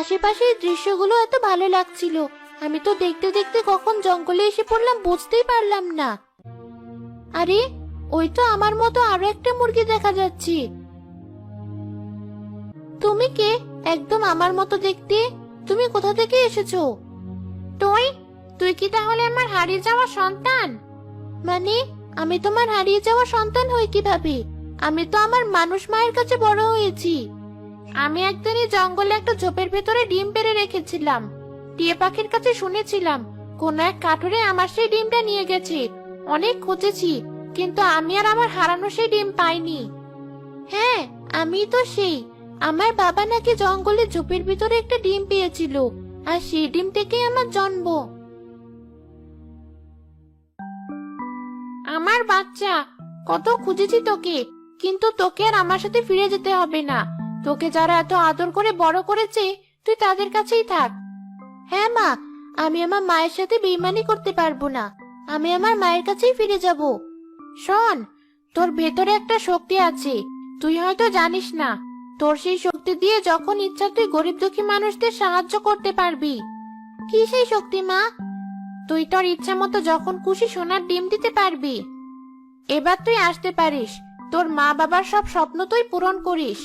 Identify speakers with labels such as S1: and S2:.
S1: আশেপাশের দৃশ্যগুলো এত ভালো লাগছিল। আমি তো দেখতে দেখতে কখন জঙ্গলে এসে পড়লাম বুঝতেই পারলাম না। আরে, ওই তো আমার মতো আরো একটা মুরগি দেখা যাচ্ছে। তুমি কে? একদম আমার মতো দেখতে। তুমি কোথা থেকে এসেছো? তুই তুই কি তাহলে আমার হারিয়ে যাওয়া সন্তান? মানে, আমি তোমার হারিয়ে যাওয়া সন্তান হই কিভাবে? আমি তো আমার মানুষ মায়ের কাছে বড় হয়েছি। আমি একদিন এই জঙ্গলে একটা ঝোপের ভেতরে ডিম পেড়ে রেখেছিলাম। টিয়া পাখির কাছে শুনেছিলাম কোন এক কাঠুরে আমার সেই ডিমটা নিয়ে গেছে। অনেক খুঁজেছি, কিন্তু আমি আর আমার হারানো সেই ডিম পাইনি। হ্যাঁ, আমি তো সেই। আমার বাবা নাকি জঙ্গলে ঝোপের ভিতরে একটা ডিম পেয়েছিল, আর সেই ডিম থেকেই আমার জন্ম। আমার বাচ্চা, কত খুঁজেছি তোকে, কিন্তু তোকে আর আমার সাথে ফিরে যেতে হবে না। তোকে যারা এত আদর করে বড় করেছে, তুই তাদের কাছেই থাক। হ্যাঁ মা, আমি আমার মায়ের সাথে বেইমানি করতে পারবো না। আমি আমার মায়ের কাছেই ফিরে যাব। শোন, তোর ভেতরে একটা শক্তি আছে, তুই হয়তো জানিস না। তোর সেই শক্তি দিয়ে যখন ইচ্ছা তুই গরিব দুঃখী মানুষদের সাহায্য করতে পারবি। কি সেই শক্তি মা? তুই তোর ইচ্ছা মতো যখন খুশি সোনার ডিম দিতে পারবি। এবার তুই আসতে পারিস। তোর মা বাবার সব স্বপ্ন তুই পূরণ করিস।